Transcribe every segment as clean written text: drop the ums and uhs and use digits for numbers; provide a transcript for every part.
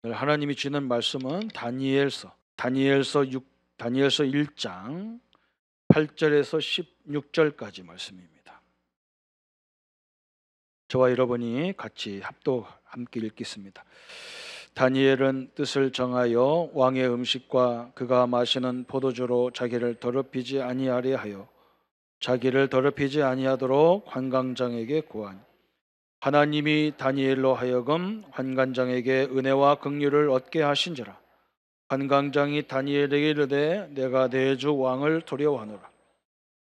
오늘 하나님이 주는 말씀은 다니엘서 1장 8절에서 16절까지 말씀입니다. 저와 여러분이 같이 함께 읽겠습니다. 다니엘은 뜻을 정하여 왕의 음식과 그가 마시는 포도주로 자기를 더럽히지 아니하려 하여 자기를 더럽히지 아니하도록 환관장에게 구하니 하나님이 다니엘로 하여금 환관장에게 은혜와 긍휼을 얻게 하신지라. 환관장이 다니엘에게 이르되 내가 내 주 왕을 두려워하노라.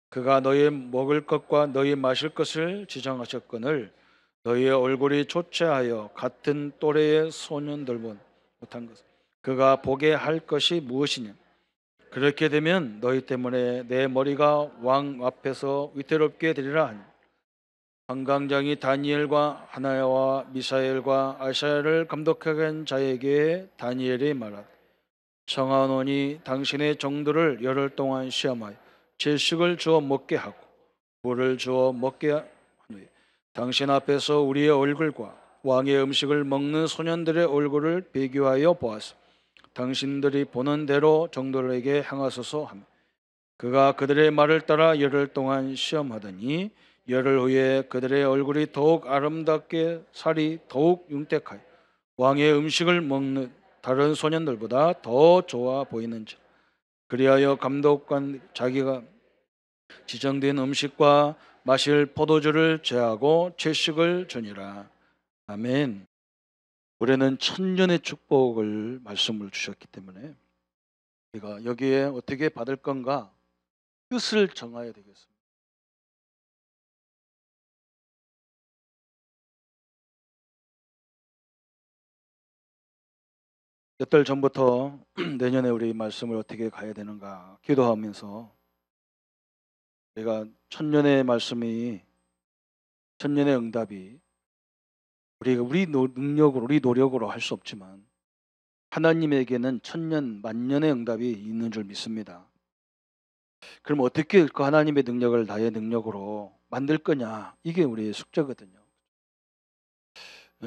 그가 너희 먹을 것과 너희 마실 것을 지정하셨거늘 너희의 얼굴이 초췌하여 같은 또래의 소년들보다 못한 것 그가 보게 할 것이 무엇이냐. 그렇게 되면 너희 때문에 내 머리가 왕 앞에서 위태롭게 되리라 하니 환관장이 다니엘과 하나야와 미사엘과 아샤야를 감독하게 한 자에게 다니엘이 말하되 청하노니 당신의 종들을 열흘 동안 시험하여 질식을 주어 먹게 하고 물을 주어 먹게 하노니 당신 앞에서 우리의 얼굴과 왕의 음식을 먹는 소년들의 얼굴을 비교하여 보아서 당신들이 보는 대로 종들에게 행하소서 하며 그가 그들의 말을 따라 열흘 동안 시험하더니 열흘 후에 그들의 얼굴이 더욱 아름답게 살이 더욱 윤택하여 왕의 음식을 먹는 다른 소년들보다 더 좋아 보이는지 그리하여 감독관 자기가 지정된 음식과 마실 포도주를 제하고 채식을 주니라. 아멘. 올해는 천년의 축복을 말씀을 주셨기 때문에 우리가 여기에 어떻게 받을 건가 뜻을 정해야 되겠습니다. 몇 달 전부터 내년에 우리 말씀을 어떻게 가야 되는가 기도하면서 우리가 천년의 말씀이 천년의 응답이 우리가 능력으로 우리 노력으로 할 수 없지만 하나님에게는 천년 만년의 응답이 있는 줄 믿습니다. 그럼 어떻게 그 하나님의 능력을 나의 능력으로 만들 거냐 이게 우리의 숙제거든요.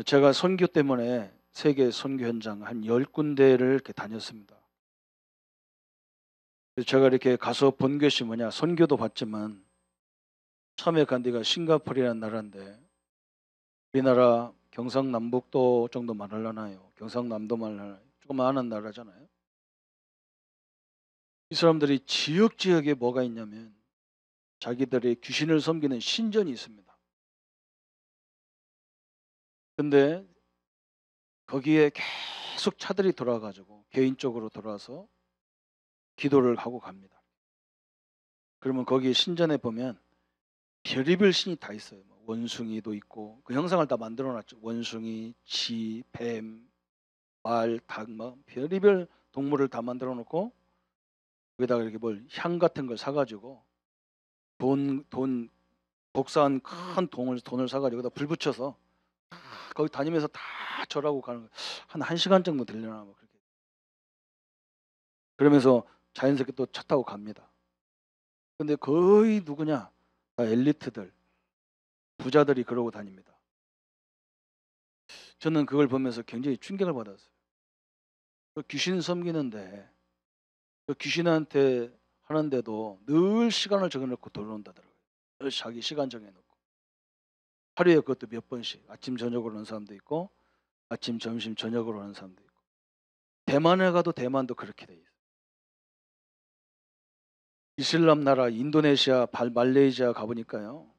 제가 선교 때문에 세계 선교 현장 한 10군데를 이렇게 다녔습니다. 제가 이렇게 가서 본 것이 뭐냐 선교도 봤지만 처음에 간 데가 싱가포르라는 나라인데 우리나라 경상남북도 정도 말하려나요? 경상남도 말하나요? 조그마한 나라잖아요. 이 사람들이 지역에 뭐가 있냐면 자기들의 귀신을 섬기는 신전이 있습니다. 근데 거기에 계속 차들이 돌아가지고 개인적으로 돌아와서 기도를 하고 갑니다. 그러면 거기 신전에 보면 별의별 신이 다 있어요. 원숭이도 있고 그 형상을 다 만들어놨죠. 원숭이, 쥐, 뱀, 말, 닭, 별의별 동물을 다 만들어놓고 거기다가 이렇게 향 같은 걸 사가지고 돈 복사한 큰 돈을 사가지고 여기다 불 붙여서 거기 다니면서 다 절하고 가는 거예요. 한 시간 정도 되려나 그렇게. 그러면서 자연스럽게 또 차 타고 갑니다. 근데 거의 누구냐? 다 엘리트들, 부자들이 그러고 다닙니다. 저는 그걸 보면서 굉장히 충격을 받았어요. 그 귀신 섬기는데 그 귀신한테 하는데도 늘 시간을 정해놓고 돌아온다더라고요. 늘 자기 시간 정해놓고 하루에 그것도 몇 번씩 아침 저녁으로 오는 사람도 있고 아침 점심 저녁으로 오는 사람도 있고 대만에 가도 대만도 그렇게 돼 있어요. 이슬람 나라 인도네시아 말레이시아 가보니까요.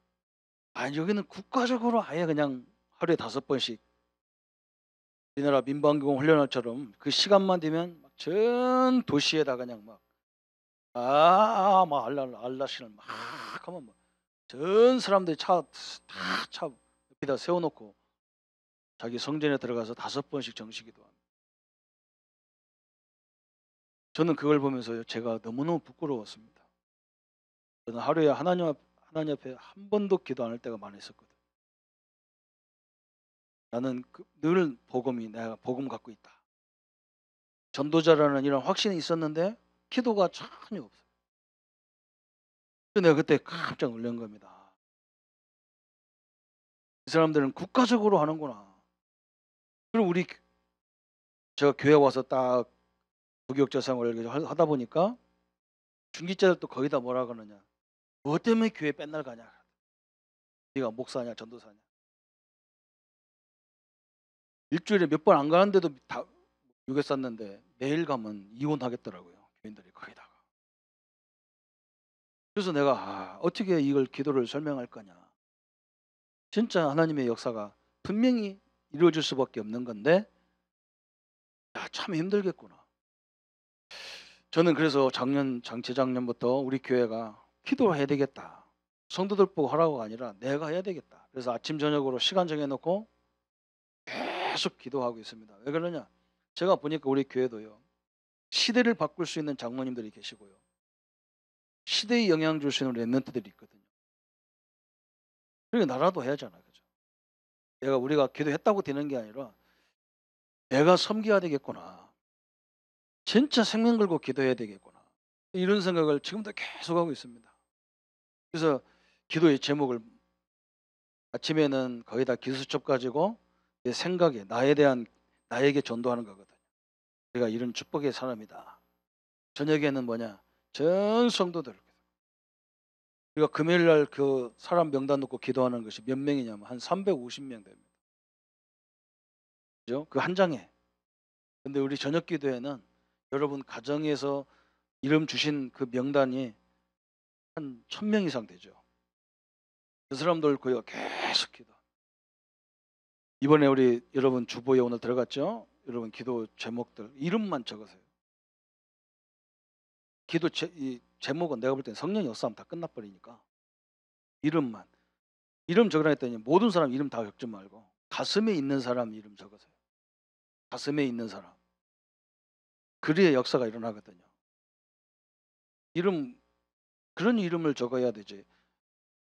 여기는 국가적으로 아예 그냥 하루에 5번씩 우리나라 민방공 훈련처럼 그 시간만 되면 전 도시에다 그냥 알라신을 막 하면 전 사람들이 차 옆에다 세워놓고 자기 성전에 들어가서 5번씩 정식기도 합니다. 저는 그걸 보면서 제가 너무너무 부끄러웠습니다. 저는 하루에 하나님 앞에 한 번도 기도 안 할 때가 많이 있었거든요. 나는 늘 내가 복음 갖고 있다. 전도자라는 이런 확신이 있었는데 기도가 전혀 없어요. 내가 그때 깜짝 놀란 겁니다. 이 사람들은 국가적으로 하는구나. 그럼 제가 교회 와서 딱 부교육자 생활을 하다 보니까 중직자들도 거의 다 뭐라 그러느냐. 뭐 때문에 교회 맨날 가냐. 네가 목사냐 전도사냐. 일주일에 몇 번 안 가는데도 다 유괴 쌌는데 매일 가면 이혼하겠더라고요. 교인들이 거의 다가. 그래서 내가 어떻게 이걸 기도를 설명할 거냐. 진짜 하나님의 역사가 분명히 이루어질 수밖에 없는 건데 참 힘들겠구나. 저는 그래서 재작년부터 우리 교회가 기도해야 되겠다. 성도들 보고 하라고가 아니라 내가 해야 되겠다. 그래서 아침 저녁으로 시간 정해놓고 계속 기도하고 있습니다. 왜 그러냐? 제가 보니까 우리 교회도요. 시대를 바꿀 수 있는 장로님들이 계시고요. 시대에 영향 줄 수 있는 랩런트들이 있거든요. 그러니까 나라도 해야잖아요. 그죠? 우리가 기도했다고 되는 게 아니라 내가 섬겨야 되겠구나. 진짜 생명 걸고 기도해야 되겠구나. 이런 생각을 지금도 계속 하고 있습니다. 그래서 기도의 제목을 아침에는 거의 다 기도수첩 가지고 내 생각에 나에게 전도하는 거거든요. 내가 이런 축복의 사람이다. 저녁에는 뭐냐? 전 성도들. 우리가 금요일 날 그 사람 명단 놓고 기도하는 것이 몇 명이냐면 한 350명 됩니다. 그죠? 그 한 장에. 근데 우리 저녁 기도회는 여러분 가정에서 이름 주신 그 명단이 한 1000명 이상 되죠. 그 사람들 거의 계속 기도. 이번에 우리 여러분 주보에 오늘 들어갔죠? 여러분 기도 제목들 이름만 적으세요. 기도 제목은 내가 볼 때는 성령이 없으면 다 끝나버리니까 이름만. 이름 적으라 했더니 모든 사람 이름 다 적지 말고 가슴에 있는 사람 이름 적으세요. 가슴에 있는 사람. 그래야 역사가 일어나거든요. 그런 이름을 적어야 되지.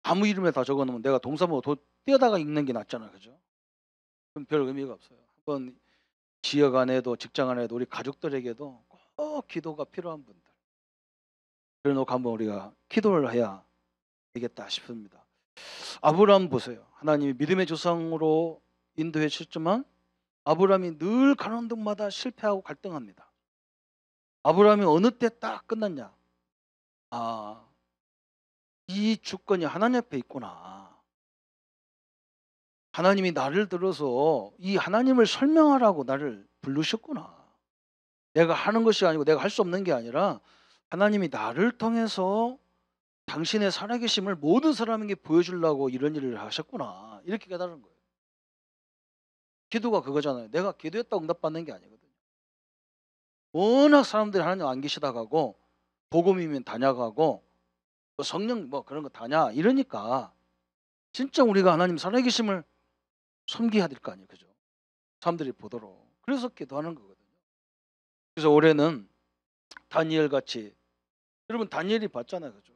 아무 이름에 다 적어놓으면 내가 동사무소 떼어다가 읽는 게 낫잖아. 그죠? 그럼 별 의미가 없어요. 한번 지역 안에도 직장 안에도 우리 가족들에게도 꼭 기도가 필요한 분들. 그래놓고 한번 우리가 기도를 해야 되겠다 싶습니다. 아브라함 보세요. 하나님이 믿음의 조상으로 인도해 주셨지만 아브라함이 늘 가는 데마다 실패하고 갈등합니다. 아브라함이 어느 때 딱 끝났냐? 이 주권이 하나님 앞에 있구나. 하나님이 나를 들어서 이 하나님을 설명하라고 나를 부르셨구나. 내가 하는 것이 아니고 내가 할 수 없는 게 아니라 하나님이 나를 통해서 당신의 살아계심을 모든 사람에게 보여주려고 이런 일을 하셨구나. 이렇게 깨달은 거예요. 기도가 그거잖아요. 내가 기도했다고 응답받는 게 아니거든요. 워낙 사람들이 하나님 안 계시다 가고 복음이면 다냐 가고 성령 뭐 그런 거 다냐 이러니까 진짜 우리가 하나님 살아계심을 섬겨야 될 거 아니에요. 그죠? 사람들이 보도록. 그래서 기도하는 거거든요. 그래서 올해는 다니엘 같이 여러분 다니엘이 봤잖아요. 그죠?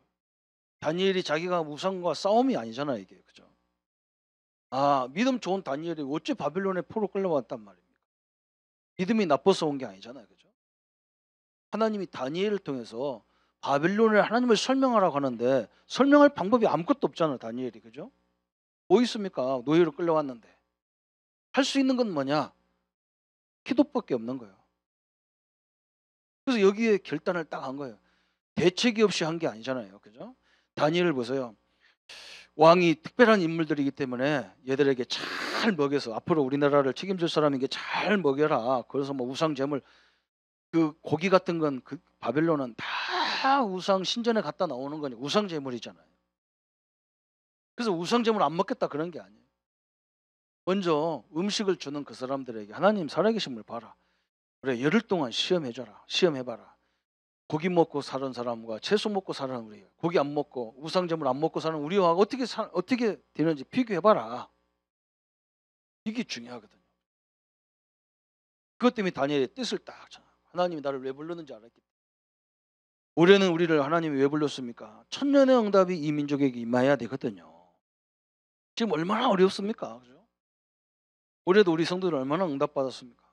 다니엘이 자기가 우상과 싸움이 아니잖아요. 이게. 그죠? 믿음 좋은 다니엘이 어째 바빌론의 포로 끌려왔단 말입니까? 믿음이 나빠서 온 게 아니잖아요. 그죠? 하나님이 다니엘을 통해서 바빌론에 하나님을 설명하라고 하는데 설명할 방법이 아무것도 없잖아요. 다니엘이. 그죠? 뭐 있습니까? 노예로 끌려왔는데. 할 수 있는 건 뭐냐? 기도밖에 없는 거예요. 그래서 여기에 결단을 딱 한 거예요. 대책이 없이 한 게 아니잖아요. 그죠? 다니엘을 보세요. 왕이 특별한 인물들이기 때문에 얘들에게 잘 먹여서 앞으로 우리나라를 책임질 사람에게 잘 먹여라. 그래서 뭐 우상 제물 그 고기 같은 건 그 바벨론은 다 우상 신전에 갖다 나오는 거니 우상 제물이잖아요. 그래서 우상 제물 안 먹겠다 그런 게 아니에요. 먼저 음식을 주는 그 사람들에게 하나님 살아계심을 봐라. 그래 열흘 동안 시험해봐라. 고기 먹고 사는 사람과 채소 먹고 사는 우리, 고기 안 먹고 우상점을 안 먹고 사는 우리와 어떻게 되는지 비교해봐라. 이게 중요하거든요. 그것 때문에 다니엘의 뜻을 딱 잖아. 하나님이 나를 왜 불렀는지 알았기 때문에. 올해는 우리를 하나님이 왜 불렀습니까? 천년의 응답이 이 민족에게 임해야 되거든요. 지금 얼마나 어렵습니까? 그죠? 올해도 우리 성도들 얼마나 응답받았습니까?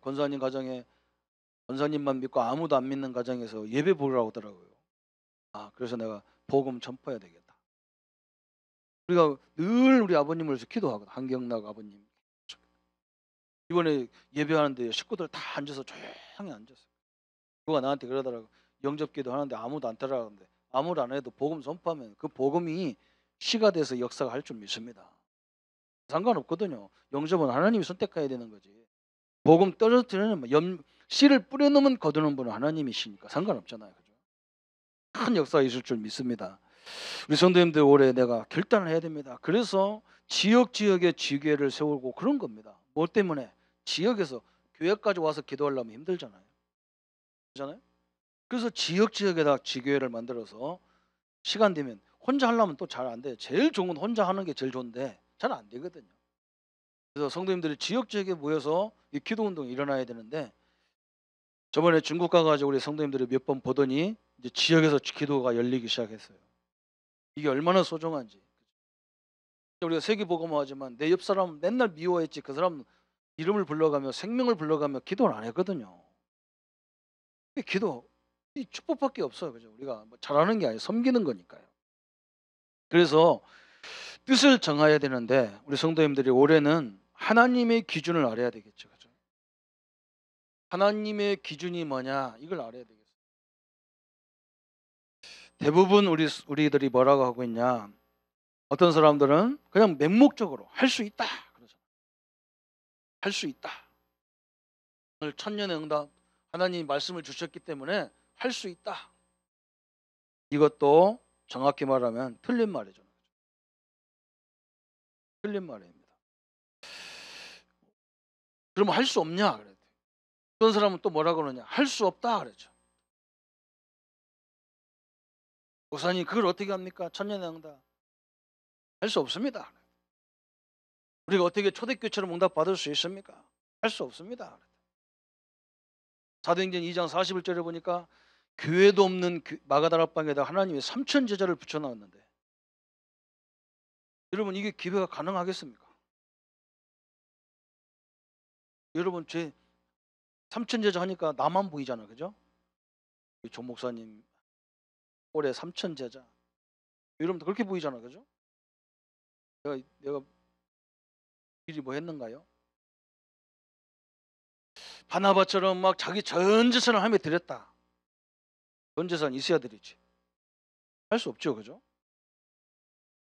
권사님 가정에 권사님만 믿고 아무도 안 믿는 가정에서 예배 보라고 하더라고요. 그래서 내가 복음 전파해야 되겠다. 우리가 늘 우리 아버님을 위해서 기도하거든. 한경락 아버님. 이번에 예배하는데 식구들 다 앉아서 조용히 앉았어요. 누가 나한테 그러더라고. 영접기도 하는데 아무도 안 따라가는데 아무도 안 해도 복음 선포하면 그 복음이 씨가 돼서 역사가 할 줄 믿습니다. 상관없거든요. 영접은 하나님이 선택해야 되는 거지. 복음 떨어뜨리는 씨를 뿌려놓으면 거두는 분은 하나님이시니까 상관없잖아요. 그죠? 큰 역사가 있을 줄 믿습니다. 우리 성도님들 올해 내가 결단을 해야 됩니다. 그래서 지역에 지교회를 세우고 그런 겁니다. 뭐 때문에? 지역에서 교회까지 와서 기도하려면 힘들잖아요. 그렇잖아요? 그래서 지역에다 지교회를 만들어서 시간 되면 혼자 하려면 또 잘 안 돼요. 제일 좋은 건 혼자 하는 게 제일 좋은데 잘 안 되거든요. 그래서 성도님들이 지역에 모여서 이 기도 운동이 일어나야 되는데 저번에 중국 가가지고 우리 성도님들이 몇 번 보더니 이제 지역에서 기도가 열리기 시작했어요. 이게 얼마나 소중한지. 우리가 세계복음화하지만 내 옆 사람 맨날 미워했지 그 사람 이름을 불러가며 생명을 불러가며 기도를 안 했거든요. 기도 이 축복밖에 없어요. 그죠? 우리가 뭐 잘하는 게 아니에요. 섬기는 거니까요. 그래서 뜻을 정해야 되는데 우리 성도님들이 올해는 하나님의 기준을 알아야 되겠죠. 그죠? 하나님의 기준이 뭐냐 이걸 알아야 되겠어요. 대부분 우리들이 뭐라고 하고 있냐? 어떤 사람들은 그냥 맹목적으로 할 수 있다 그러죠. 할 수 있다. 오늘 천년의 응답 하나님 말씀을 주셨기 때문에 할 수 있다. 이것도 정확히 말하면 틀린 말이죠. 틀린 말입니다. 그러면 할 수 없냐? 그랬대요. 어떤 사람은 또 뭐라 그러냐? 할 수 없다 그랬죠. 목사님 그걸 어떻게 합니까? 천년의 응답 할 수 없습니다. 우리가 어떻게 초대교회처럼 응답 받을 수 있습니까? 할 수 없습니다. 사도행전 2장 41절에 보니까 교회도 없는 마가다락방에다 하나님이 3천 제자를 붙여놨는데 여러분 이게 기회가 가능하겠습니까? 여러분 제 3천 제자 하니까 나만 보이잖아, 그죠? 조 목사님 올해 3천 제자 여러분도 그렇게 보이잖아, 그죠? 내가 미리 뭐 했는가요? 바나바처럼 막 자기 전 재산을 하며 드렸다. 전 재산 있어야 드리지. 할 수 없죠, 그죠?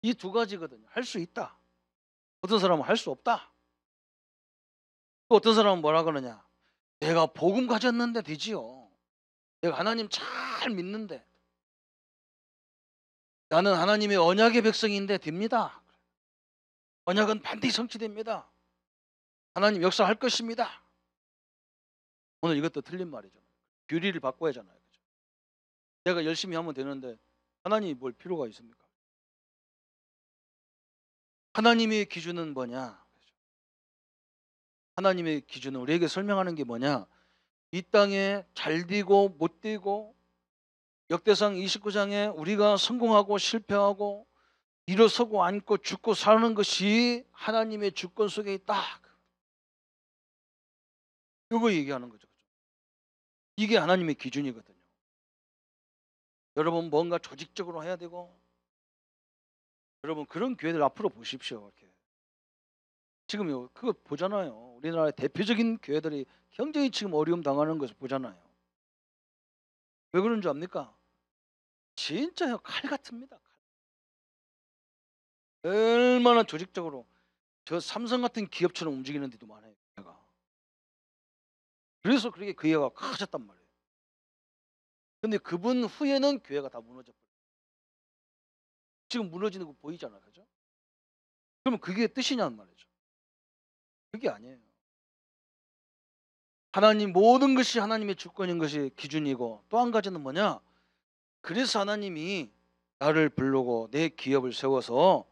이 두 가지거든요. 할 수 있다. 어떤 사람은 할 수 없다. 또 어떤 사람은 뭐라 그러냐? 내가 복음 가졌는데 되지요. 내가 하나님 잘 믿는데 나는 하나님의 언약의 백성인데 됩니다. 언약은 반드시 성취됩니다. 하나님 역사할 것입니다. 오늘 이것도 틀린 말이죠. 교리를 바꿔야 하잖아요. 그죠? 내가 열심히 하면 되는데 하나님이 뭘 필요가 있습니까? 하나님의 기준은 뭐냐? 하나님의 기준은 우리에게 설명하는 게 뭐냐? 이 땅에 잘 되고 못 되고 역대상 29장에 우리가 성공하고 실패하고 일어서고 앉고 죽고 사는 것이 하나님의 주권 속에 있다. 이거 얘기하는 거죠. 이게 하나님의 기준이거든요. 여러분 뭔가 조직적으로 해야 되고 여러분 그런 교회들 앞으로 보십시오. 이렇게. 지금 그거 보잖아요. 우리나라의 대표적인 교회들이 굉장히 지금 어려움 당하는 것을 보잖아요. 왜 그런 줄 압니까? 진짜 칼 같습니다. 얼마나 조직적으로 저 삼성 같은 기업처럼 움직이는 데도 많아요. 교회가. 그래서 그렇게 교회가 커졌단 말이에요. 근데 그분 후에는 교회가 다 무너져 버려요. 지금 무너지는 거 보이잖아요. 그죠? 그러면 그게 뜻이냐는 말이죠. 그게 아니에요. 하나님 모든 것이 하나님의 주권인 것이 기준이고 또 한 가지는 뭐냐? 그래서 하나님이 나를 부르고 내 기업을 세워서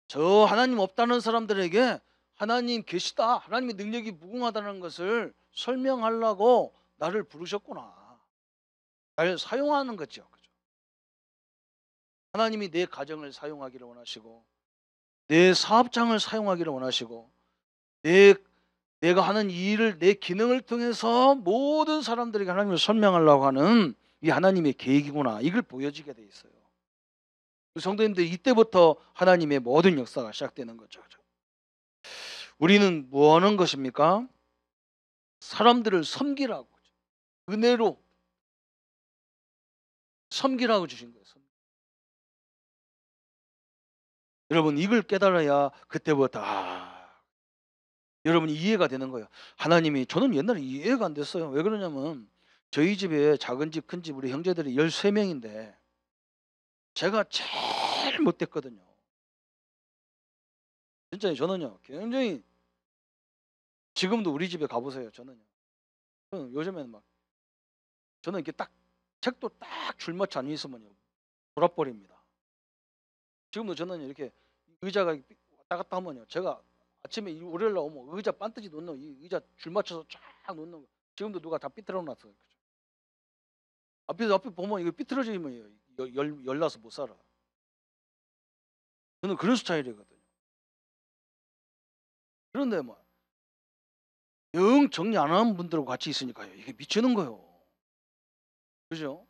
저 하나님 없다는 사람들에게 하나님 계시다. 하나님의 능력이 무궁하다는 것을 설명하려고 나를 부르셨구나. 날 사용하는 거죠. 그죠? 하나님이 내 가정을 사용하기를 원하시고 내 사업장을 사용하기를 원하시고 내가 하는 이 일을 내 기능을 통해서 모든 사람들에게 하나님을 설명하려고 하는 이 하나님의 계획이구나. 이걸 보여지게 돼 있어요. 성도님들 이때부터 하나님의 모든 역사가 시작되는 거죠. 우리는 뭐 하는 것입니까? 사람들을 섬기라고, 은혜로 섬기라고 주신 거예요. 여러분 이걸 깨달아야 그때부터 여러분이 이해가 되는 거예요. 하나님이, 저는 옛날에 이해가 안 됐어요. 왜 그러냐면 저희 집에 작은 집, 큰 집 우리 형제들이 13명인데 제가 제일 못됐거든요. 진짜 저는요 굉장히, 지금도 우리 집에 가보세요. 저는 요즘에는 막 저는 이렇게 딱 책도 딱 줄맞춰 안 있으면요 돌아버립니다. 지금도 저는 이렇게 의자가 왔다 갔다 하면요 제가 아침에 월요일 날 오면 의자 반드시 놓는, 이 의자 줄 맞춰서 쫙 놓는 거 지금도 누가 다 삐뚤어 놨어요. 앞에 보면 이거 삐뚤어지면 열나서 못 살아. 저는 그런 스타일이거든요. 그런데 뭐 영 정리 안 하는 분들하고 같이 있으니까요 이게 미치는 거예요. 그죠?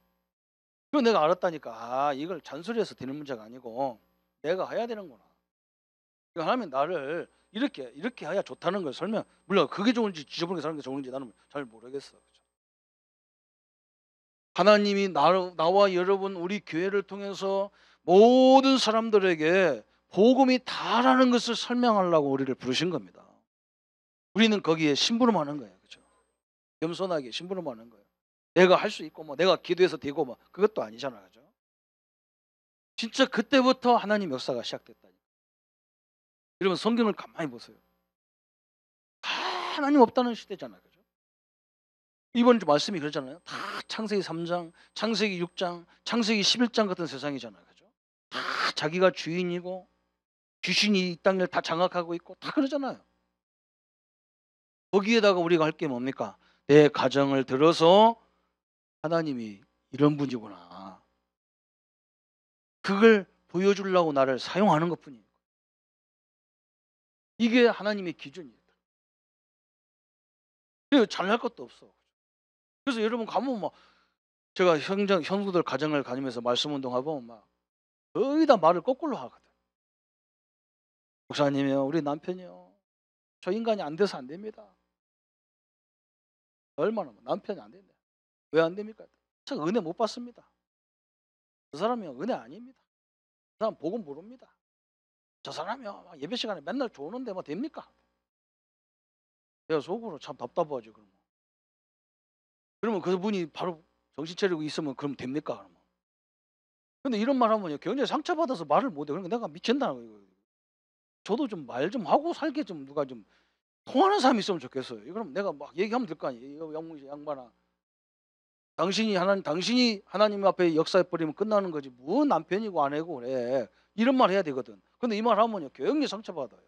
그거 내가 알았다니까. 이걸 잔소리해서 되는 문제가 아니고 내가 해야 되는구나. 이거 하면 나를 이렇게 해야 좋다는 걸 설명. 물론 그게 좋은지 지저분하게 사는 게 좋은지 나는 잘 모르겠어. 그죠? 하나님이 나와 여러분 우리 교회를 통해서 모든 사람들에게 복음이 다라는 것을 설명하려고 우리를 부르신 겁니다. 우리는 거기에 심부름하는 거예요. 그죠? 겸손하게 심부름하는 거예요. 내가 할 수 있고 뭐 내가 기도해서 되고 뭐 그것도 아니잖아요. 그죠? 진짜 그때부터 하나님 역사가 시작됐다니까. 여러분 성경을 가만히 보세요. 다 하나님 없다는 시대잖아요. 그죠? 이번 주 말씀이 그러잖아요. 다 창세기 3장, 창세기 6장, 창세기 11장 같은 세상이잖아요. 그죠? 다 자기가 주인이고 귀신이 이 땅을 다 장악하고 있고 다 그러잖아요. 거기에다가 우리가 할 게 뭡니까? 내 가정을 들어서 하나님이 이런 분이구나. 그걸 보여주려고 나를 사용하는 것뿐이에요. 이게 하나님의 기준이에요. 그래서 잘할 것도 없어. 그래서 여러분 가면 막 제가 형수들 가정을 다니면서 말씀 운동하고 막 거의 다 말을 거꾸로 하거든. 목사님이요, 우리 남편이요, 저 인간이 안 돼서 안 됩니다. 얼마나 남편이 안 된다. 왜 안 됩니까? 저 은혜 못 받습니다. 저 사람이요 은혜 아닙니다. 저 사람 복음 모릅니다. 저 사람이요 막 예배 시간에 맨날 좋은데 뭐 됩니까? 내가 속으로 참 답답하죠. 그러면 그분이 바로 정신 차리고 있으면 그럼 됩니까? 그러면. 근데 이런 말 하면 굉장히 상처받아서 말을 못해. 그러니까 내가 미친다는 거예요. 저도 좀 말 좀 하고 살게 좀 누가 좀 통하는 사람이 있으면 좋겠어요. 그럼 내가 막 얘기하면 될 거 아니에요. 양반아, 당신이 하나님 앞에 역사해 버리면 끝나는 거지. 뭐 남편이고 아내고 그래. 이런 말 해야 되거든. 근데 이 말 하면요 굉장히 상처받아요.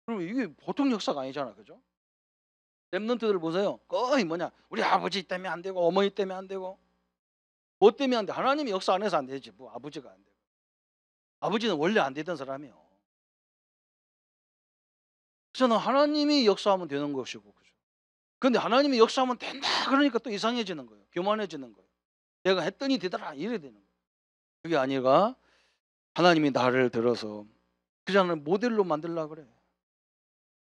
그러면 이게 보통 역사가 아니잖아, 그죠? 랩런트들 보세요. 거의 우리 아버지 때문에 안 되고 어머니 때문에 안 되고 뭐 때문에 안 돼? 하나님이 역사 안 해서 안 되지. 뭐 아버지가 안 되고. 아버지는 원래 안 되던 사람이요. 저는 하나님이 역사하면 되는 것이고, 그죠? 근데 하나님이 역사하면 된다 그러니까 또 이상해지는 거예요. 교만해지는 거예요. 내가 했더니 되더라 이래 되는 거예요. 그게 아니라 하나님이 나를 들어서 그냥 모델로 만들려고 그래.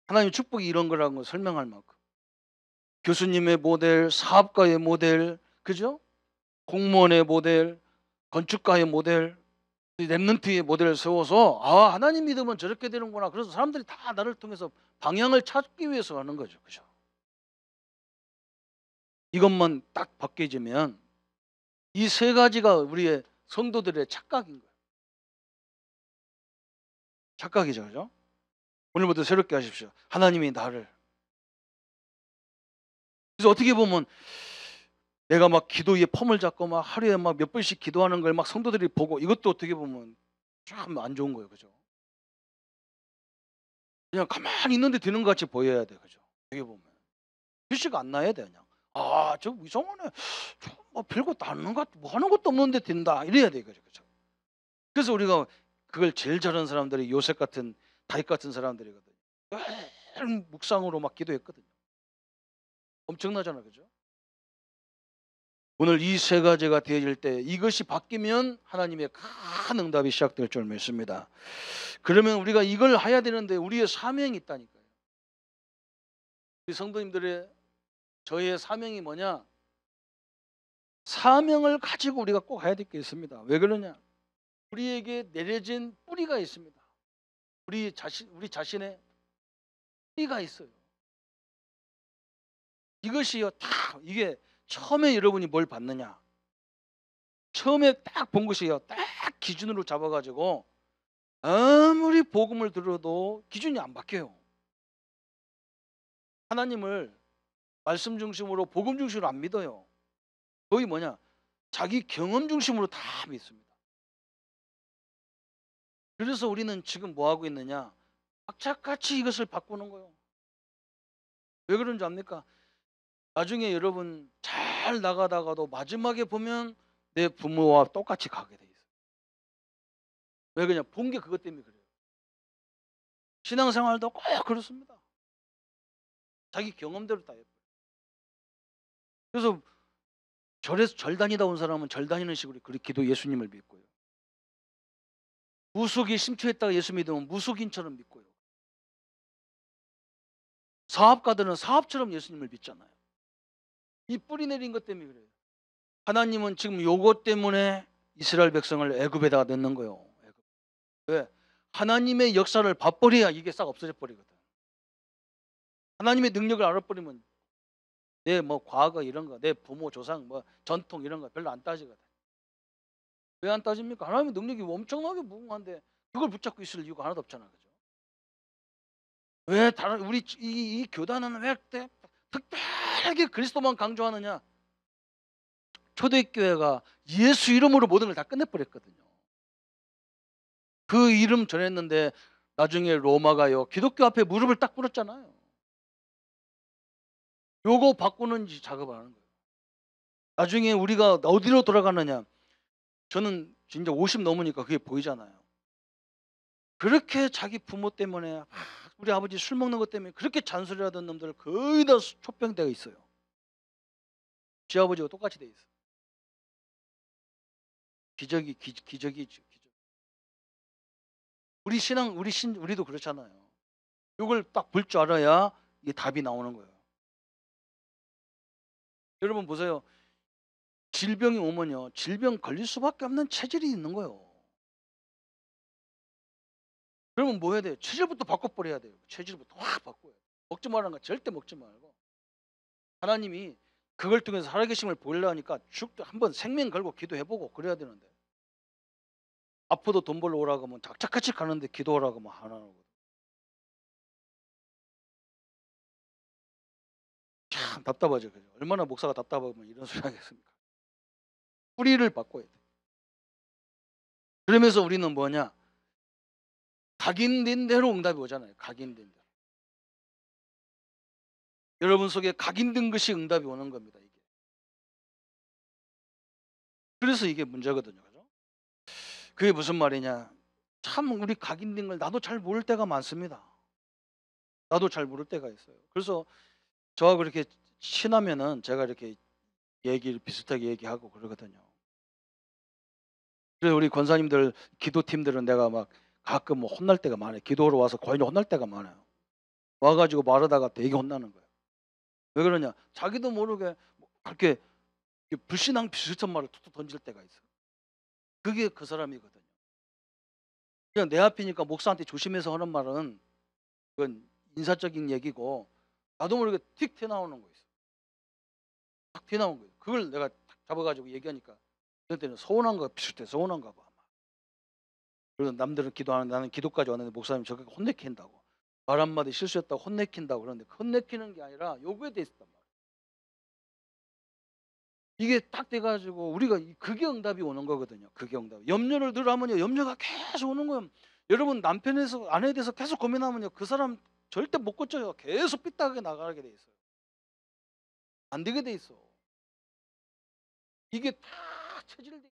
하나님 축복이 이런 거라는 걸 설명할 만큼. 교수님의 모델, 사업가의 모델, 그죠? 공무원의 모델, 건축가의 모델, 랩런트의 모델을 세워서 하나님 믿으면 저렇게 되는구나. 그래서 사람들이 다 나를 통해서 방향을 찾기 위해서 하는 거죠. 그죠? 이것만 딱 바뀌어지면 이 세 가지가 우리의 성도들의 착각인 거예요. 착각이죠. 그죠? 오늘부터 새롭게 하십시오. 하나님이 나를. 그래서 어떻게 보면 내가 막 기도에 폼을 잡고 막 하루에 막 몇 번씩 기도하는 걸 막 성도들이 보고 이것도 어떻게 보면 참 안 좋은 거예요. 그죠? 그냥 가만히 있는데 되는 것 같이 보여야 돼. 그죠? 어떻게 보면. 표시가 안 나야 돼. 그냥. 저 이상하네. 뭐 별것도 안 하는 것, 뭐 하는 것도 없는데 된다. 이래야 돼. 그죠? 그래서 우리가 그걸 제일 잘하는 사람들이 요셉 같은, 다윗 같은 사람들이거든요. 매일 묵상으로 막 기도했거든요. 엄청나잖아. 그죠? 오늘 이 세 가지가 되어질 때 이것이 바뀌면 하나님의 큰 응답이 시작될 줄 믿습니다. 그러면 우리가 이걸 해야 되는데 우리의 사명이 있다니까요. 우리 성도님들의 저희의 사명이 뭐냐? 사명을 가지고 우리가 꼭 해야 될 게 있습니다. 왜 그러냐? 우리에게 내려진 뿌리가 있습니다. 우리 자신의 뿌리가 있어요. 이것이요, 다 이게 처음에 여러분이 뭘 받느냐? 처음에 딱 본 것이요, 딱 기준으로 잡아가지고 아무리 복음을 들어도 기준이 안 바뀌어요. 하나님을 말씀 중심으로 복음 중심으로 안 믿어요. 거의 뭐냐? 자기 경험 중심으로 다 믿습니다. 그래서 우리는 지금 뭐 하고 있느냐? 악착같이 이것을 바꾸는 거예요. 왜 그런지 압니까? 나중에 여러분 잘 나가다가도 마지막에 보면 내 부모와 똑같이 가게 돼 있어요. 왜 그러냐? 본 게 그것 때문에 그래요. 신앙생활도 꼭 그렇습니다. 자기 경험대로 다 예뻐요. 그래서 절에서 절 다니다 온 사람은 절 다니는 식으로 그렇게 기도 예수님을 믿고요. 무속이 심취했다가 예수 믿으면 무속인처럼 믿고요. 사업가들은 사업처럼 예수님을 믿잖아요. 이 뿌리 내린 것 때문에 그래요. 하나님은 지금 요것 때문에 이스라엘 백성을 애굽에다가 넣는 거예요. 왜? 하나님의 역사를 봐버려야 이게 싹 없어져 버리거든. 하나님의 능력을 알아버리면 내 뭐 과거 이런 거, 내 부모 조상 뭐 전통 이런 거 별로 안 따지거든. 왜 안 따집니까? 하나님의 능력이 엄청나게 무궁한데 그걸 붙잡고 있을 이유가 하나도 없잖아, 그죠? 왜 다른 우리 이 교단은 왜 특별하게 그리스도만 강조하느냐? 초대교회가 예수 이름으로 모든 걸 다 끝내버렸거든요. 그 이름 전했는데 나중에 로마가요 기독교 앞에 무릎을 딱 꿇었잖아요. 요거 바꾸는 작업을 하는 거예요. 나중에 우리가 어디로 돌아가느냐? 저는 진짜 50 넘으니까 그게 보이잖아요. 그렇게 자기 부모 때문에 우리 아버지 술 먹는 것 때문에 그렇게 잔소리하던 놈들 거의 다 촛병대가 있어요. 지 아버지가 똑같이 돼 있어. 기적이죠. 기적. 우리도 그렇잖아요. 이걸 딱 볼 줄 알아야 이게 답이 나오는 거예요. 여러분 보세요. 질병이 오면요, 질병 걸릴 수밖에 없는 체질이 있는 거예요. 그러면 뭐 해야 돼요? 체질부터 바꿔버려야 돼요. 체질부터 확 바꿔요. 먹지 말라는 거 절대 먹지 말고. 하나님이 그걸 통해서 살아계심을 보이려니까 한번 생명 걸고 기도해보고 그래야 되는데, 아파도 돈 벌러 오라고 하면 작작같이 가는데 기도하라고 하면 안 하는 거예요. 참 답답하죠. 그죠? 얼마나 목사가 답답하면 이런 소리 하겠습니까? 뿌리를 바꿔야 돼. 그러면서 우리는 뭐냐? 각인된 대로 응답이 오잖아요. 각인된 대로. 여러분 속에 각인된 것이 응답이 오는 겁니다. 이게. 그래서 이게 문제거든요. 그죠? 그게 무슨 말이냐? 참 우리 각인된 걸 나도 잘 모를 때가 많습니다. 나도 잘 모를 때가 있어요. 그래서 저하고 이렇게 친하면은 제가 이렇게 얘기를 비슷하게 얘기하고 그러거든요. 그래서 우리 권사님들 기도팀들은 내가 막 가끔 뭐 혼날 때가 많아요. 기도하러 와서 거의 혼날 때가 많아요. 와가지고 말하다가 되게 혼나는 거예요. 왜 그러냐? 자기도 모르게 그렇게 불신앙 비슷한 말을 툭툭 던질 때가 있어요. 그게 그 사람이거든요. 그냥 내 앞이니까 목사한테 조심해서 하는 말은 그건 인사적인 얘기고 나도 모르게 틱 튀어나오는 거 있어. 탁 튀어나온 거예요. 그걸 내가 탁 잡아가지고 얘기하니까 그럴 때는 서운한 거 비슷해. 서운한가 봐. 그래서 남들은 기도하는데 나는 기도까지 왔는데 목사님 저렇게 혼내킨다고. 말 한마디 실수했다고 혼내킨다고 그러는데 혼내키는 게 아니라 요구에 돼 있었단 말이에요. 이게 딱 돼가지고 우리가 그게 응답이 오는 거거든요. 그게 응답. 염려를 늘 하면요, 염려가 계속 오는 거예요. 여러분 남편에서 아내에 대해서 계속 고민하면요, 그 사람 절대 못 고쳐요. 계속 삐딱하게 나가게 돼 있어요. 안 되게 돼 있어. 이게 다 체질돼.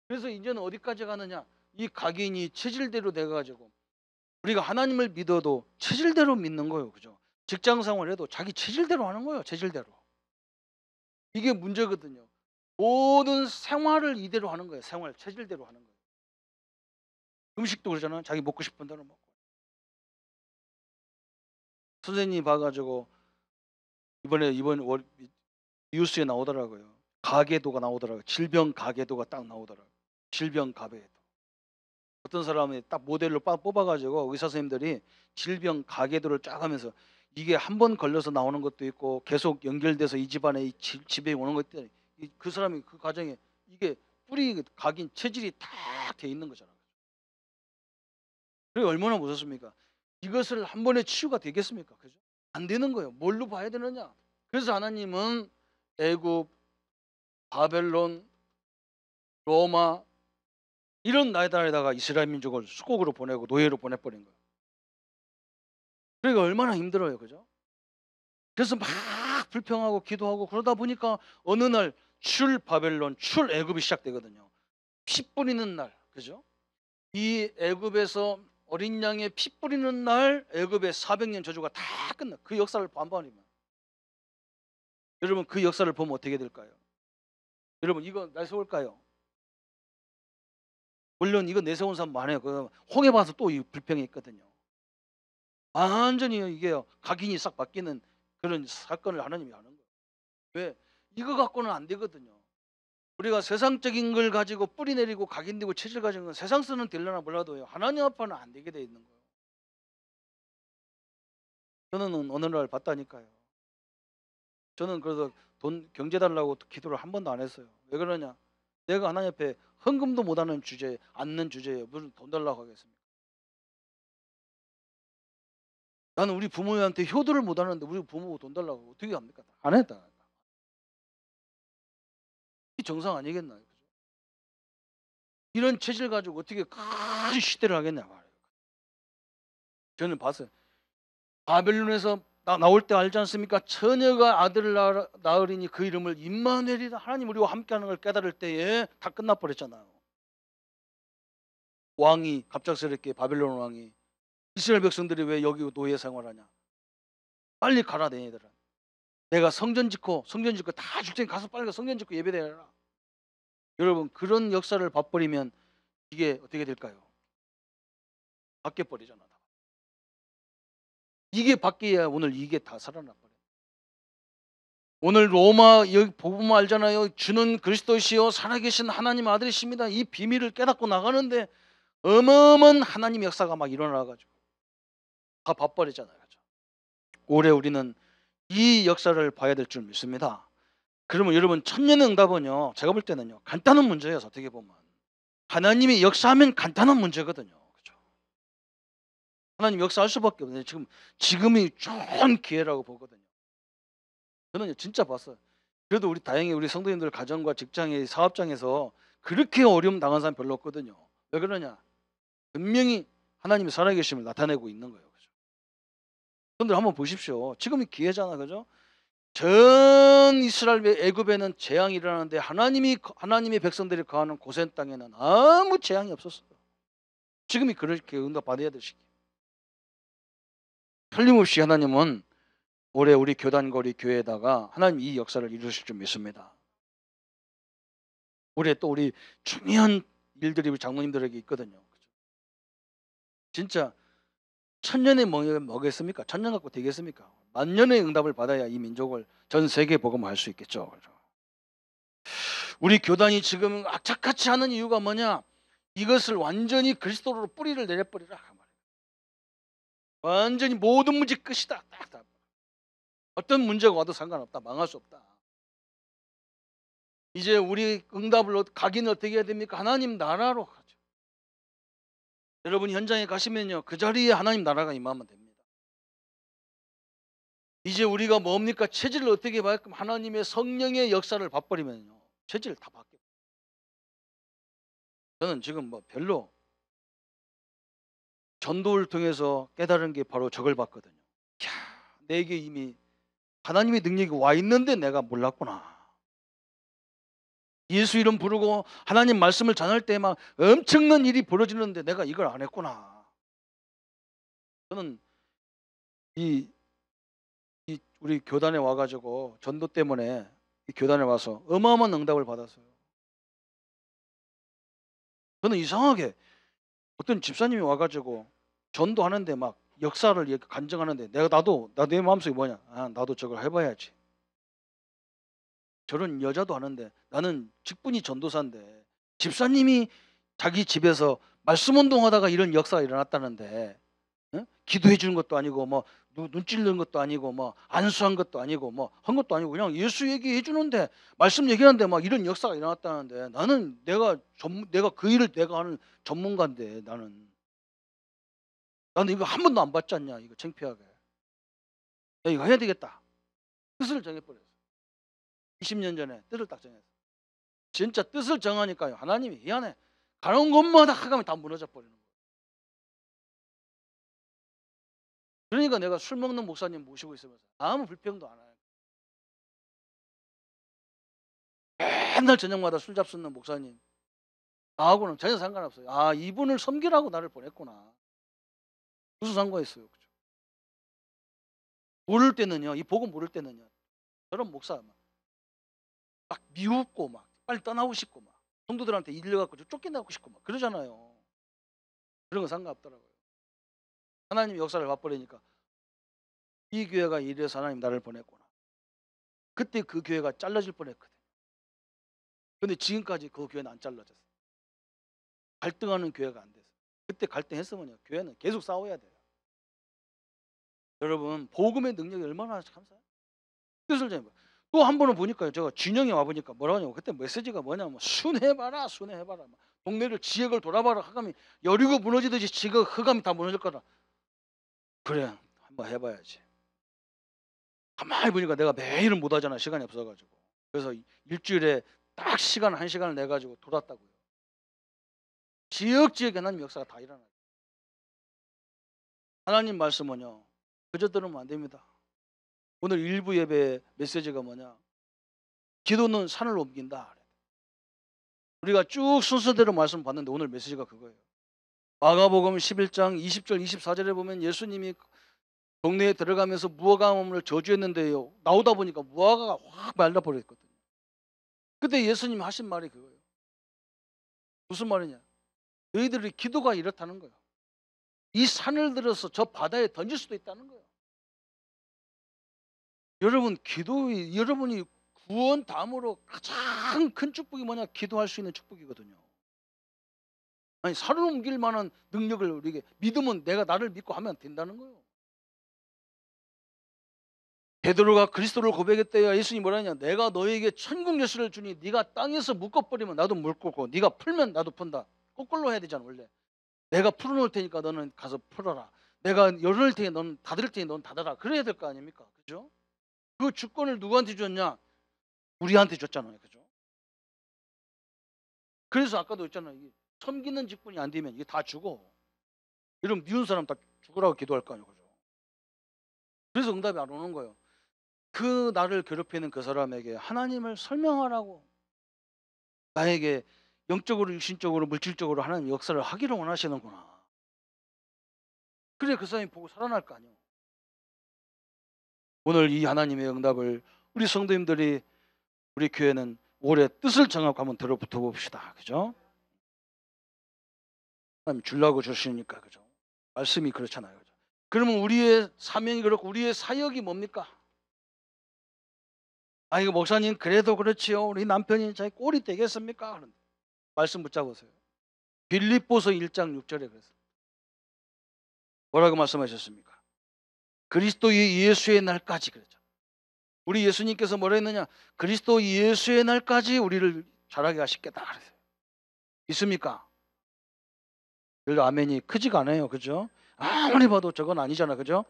그래서 이제는 어디까지 가느냐? 이 각인이 체질대로 돼가지고 우리가 하나님을 믿어도 체질대로 믿는 거예요. 그죠? 직장 생활해도 자기 체질대로 하는 거예요. 체질대로. 이게 문제거든요. 모든 생활을 이대로 하는 거예요. 생활 체질대로 하는 거예요. 음식도 그러잖아요. 자기 먹고 싶은 대로 먹고. 선생님이 봐가지고 이번 뉴스에 나오더라고요. 가계도가 나오더라고요. 질병 가계도가 딱 나오더라고요. 질병 가계도. 어떤 사람이 딱 모델로 뽑아가지고 의사 선생님들이 질병 가계도를 쫙 하면서 이게 한 번 걸려서 나오는 것도 있고 계속 연결돼서 이 집안에 이 집에 오는 것도 있고, 그 사람이 그 가정에 이게 뿌리 각인 체질이 딱 돼 있는 거잖아요. 그게 얼마나 무섭습니까? 이것을 한 번에 치유가 되겠습니까? 그죠? 안 되는 거예요. 뭘로 봐야 되느냐? 그래서 하나님은 애굽, 바벨론, 로마 이런 나라에다가 이스라엘 민족을 수국으로 보내고 노예로 보내버린 거예요. 그러니까 얼마나 힘들어요. 그죠? 그래서 막 불평하고 기도하고 그러다 보니까 어느 날 출 바벨론, 출 애굽이 시작되거든요. 피 뿌리는 날. 그죠? 이 애굽에서 어린 양의 피 뿌리는 날 애굽의 400년 저주가 다 끝나. 그 역사를 반반이면 여러분 그 역사를 보면 어떻게 될까요? 여러분 이거 내세울까요? 물론 이거 내세운 사람 많아요. 그 홍해 봐서 또 이 불평이 있거든요. 완전히 이게 각인이 싹 바뀌는 그런 사건을 하나님이 하는 거예요. 왜? 이거 갖고는 안 되거든요. 우리가 세상적인 걸 가지고 뿌리 내리고 각인되고 체질 가진 건 세상 쓰는 될려나 몰라도요. 하나님 앞에는 안 되게 돼 있는 거예요. 저는 어느 날 봤다니까요. 저는 그래서 돈 경제 달라고 기도를 한 번도 안 했어요. 왜 그러냐? 내가 하나님 앞에 헌금도 못하는 주제, 않는 주제에 무슨 돈 달라고 하겠습니까? 나는 우리 부모한테 효도를 못하는데 우리 부모가 돈 달라고 어떻게 합니까? 안 했다. 이 정상 아니겠나요? 그죠? 이런 체질 가지고 어떻게 큰 시대를 하겠냐 말이에요. 저는 봤어요. 바벨론에서 나올 때 알지 않습니까? 처녀가 아들을 낳으리니 그 이름을 임마누엘이다. 하나님 우리와 함께하는 걸 깨달을 때에 다 끝나버렸잖아요. 왕이 갑작스럽게 바벨론 왕이 이스라엘 백성들이 왜 여기 노예 생활하냐? 빨리 가라 너희들아. 내가 성전 짓고 다 줄 테니 가서 빨리 성전 짓고 예배드려라. 여러분 그런 역사를 봐버리면 이게 어떻게 될까요? 바뀌어 버리잖아. 이게 바뀌어야 오늘 이게 다 살아나 버려요. 오늘 로마 여기 보면 알잖아요. 주는 그리스도시요 살아계신 하나님 아들이십니다. 이 비밀을 깨닫고 나가는데 어마어마한 하나님 역사가 막 일어나가지고 다 봐버리잖아요. 그렇죠? 올해 우리는 이 역사를 봐야 될 줄 믿습니다. 그러면 여러분 천년의 응답은요. 제가 볼 때는요. 간단한 문제예요. 어떻게 보면. 하나님이 역사하면 간단한 문제거든요. 그렇죠? 하나님 역사할 수밖에 없는데 지금이 좋은 기회라고 보거든요. 저는 진짜 봤어요. 그래도 우리 다행히 우리 성도님들 가정과 직장의 사업장에서 그렇게 어려움 당한 사람 별로 없거든요. 왜 그러냐? 분명히 하나님이 살아계심을 나타내고 있는 거예요. 그죠? 여러분들 한번 보십시오. 지금이 기회잖아, 그죠? 전 이스라엘 애굽에는 재앙이 일어나는데 하나님의 백성들이 거하는 고센 땅에는 아무 재앙이 없었어요. 지금이 그렇게 응답 받아야 될 시기. 틀림없이 하나님은 올해 우리 교단거리 교회에다가 하나님 이 역사를 이루실 줄 믿습니다. 올해 또 우리 중요한 일들이 우리 장모님들에게 있거든요. 진짜 천년의 뭐겠습니까? 천년 갖고 되겠습니까? 만년의 응답을 받아야 이 민족을 전 세계에 복음할 수 있겠죠. 우리 교단이 지금 악착같이 하는 이유가 뭐냐? 이것을 완전히 그리스도로 뿌리를 내려버리라. 완전히 모든 문제 끝이다. 딱. 어떤 문제가 와도 상관없다. 망할 수 없다. 이제 우리 응답을 가기는 어떻게 해야 됩니까? 하나님 나라로 가죠. 여러분 현장에 가시면요. 그 자리에 하나님 나라가 임하면 됩니다. 이제 우리가 뭡니까? 체질을 어떻게 봐야 하나님의 성령의 역사를 봐버리면요. 체질 다 바뀌어요. 저는 지금 뭐 별로 전도를 통해서 깨달은 게 바로 저걸 봤거든요. 이야, 내게 이미 하나님의 능력이 와 있는데 내가 몰랐구나. 예수 이름 부르고 하나님 말씀을 전할 때 막 엄청난 일이 벌어지는데 내가 이걸 안 했구나. 저는 우리 교단에 와가지고 전도 때문에 이 교단에 와서 어마어마한 응답을 받았어요. 저는 이상하게 어떤 집사님이 와가지고 전도하는데 막 역사를 이렇게 간증하는데 나도 내 마음속에 뭐냐? 나도 저걸 해봐야지. 저런 여자도 하는데 나는 직분이 전도사인데 집사님이 자기 집에서 말씀 운동하다가 이런 역사가 일어났다는데 기도해 주는 것도 아니고 뭐 눈 찔른 것도 아니고 뭐 안수한 것도 아니고 뭐 한 것도 아니고 그냥 예수 얘기해 주는데 말씀 얘기하는데 막 이런 역사가 일어났다는데 나는 내가 그 일을 내가 하는 전문가인데 나는 이거 한 번도 안 봤지 않냐 이거 창피하게. 야, 이거 해야 되겠다. 뜻을 정해버렸어. 20년 전에 뜻을 딱 정했어. 진짜 뜻을 정하니까요 하나님이 이 안에 가는 곳마다 하감이 다 무너져 버리는 거예요. 그러니까 내가 술 먹는 목사님 모시고 있으면서 아무 불평도 안 해요. 맨날 저녁마다 술 잡수는 목사님 나하고는 전혀 상관없어요. 이분을 섬기라고 나를 보냈구나. 무슨 상관이 있어요. 그죠? 모를 때는요 이 복음 모를 때는요 저런 목사 막 미웠고 막 빨리 떠나고 싶고 막 성도들한테 일려갖고 쫓겨나고 싶고 막 그러잖아요. 그런 거 상관없더라고요. 하나님 역사를 봐버리니까 이 교회가 이래서 하나님 나를 보냈구나. 그때 그 교회가 잘라질 뻔했거든. 근데 지금까지 그 교회는 안 잘라졌어. 갈등하는 교회가 안 됐어. 그때 갈등했으면요 교회는 계속 싸워야 돼요. 여러분 복음의 능력이 얼마나 감사해요. 뜻을 정해. 또 한 번은 보니까요 제가 진영에 와보니까 뭐라고 하냐고 그때 메시지가 뭐냐면 순회해봐라 순회해봐라 동네를 지역을 돌아봐라 흑암이 여리고 무너지듯이 지금 흑암이 다 무너질 거다. 그래 한번 해봐야지. 가만히 보니까 내가 매일은 못하잖아 시간이 없어가지고. 그래서 일주일에 딱 시간 1시간을 내가지고 돌았다고요. 지역지역에 하나님 역사가 다 일어나요. 하나님 말씀은요 그저 들으면 안 됩니다. 오늘 일부 예배 메시지가 뭐냐 기도는 산을 옮긴다. 우리가 쭉 순서대로 말씀 봤는데 오늘 메시지가 그거예요. 마가복음 11장 20절 24절에 보면 예수님이 동네에 들어가면서 무화과나무를 저주했는데요 나오다 보니까 무화과가 확 말라버렸거든요. 그때 예수님이 하신 말이 그거예요. 무슨 말이냐 너희들이 기도가 이렇다는 거예요. 이 산을 들어서 저 바다에 던질 수도 있다는 거예요. 여러분 여러분이 구원 다음으로 가장 큰 축복이 뭐냐 기도할 수 있는 축복이거든요. 아니 산을 옮길 만한 능력을 우리에게 믿으면 내가 나를 믿고 하면 된다는 거예요. 베드로가 그리스도를 고백했대요. 예수님이 뭐라냐 내가 너에게 천국 열쇠를 주니 네가 땅에서 묶어버리면 나도 묶고 네가 풀면 나도 푼다. 거꾸로 해야 되잖아 원래. 내가 풀어놓을 테니까 너는 가서 풀어라. 내가 열어놓을 테니 너는 닫을 테니 너는 닫아라. 그래야 될 거 아닙니까? 그죠? 그 주권을 누구한테 줬냐? 우리한테 줬잖아요. 그죠? 그래서 아까도 했잖아요. 섬기는 직분이 안 되면 이게 다 죽어. 이러면 미운 사람 다 죽으라고 기도할 거 아니에요. 그죠? 그래서 응답이 안 오는 거예요. 그 나를 괴롭히는 그 사람에게 하나님을 설명하라고 나에게 영적으로 육신적으로 물질적으로 하나님 역사를 하기를 원하시는구나. 그래 그 사람이 보고 살아날 거 아니에요. 오늘 이 하나님의 응답을 우리 성도님들이 우리 교회는 올해 뜻을 정하고 한번 들어붙어 봅시다. 그죠? 하나님 주려고 주시니까 그죠? 말씀이 그렇잖아요. 그죠? 그러면 우리의 사명이 그렇고 우리의 사역이 뭡니까? 이거 목사님 그래도 그렇지요. 우리 남편이 자기 꼴이 되겠습니까? 그런데 말씀 붙잡으세요. 빌립보서 1장 6절에 그랬어요. 뭐라고 말씀하셨습니까? 그리스도 예수의 날까지 그랬죠. 우리 예수님께서 뭐라 했느냐? 그리스도 예수의 날까지 우리를 자라게 하시겠다 그랬어요. 있습니까? 별로 아멘이 크지가 않아요. 그죠? 아무리 봐도 저건 아니잖아. 그죠?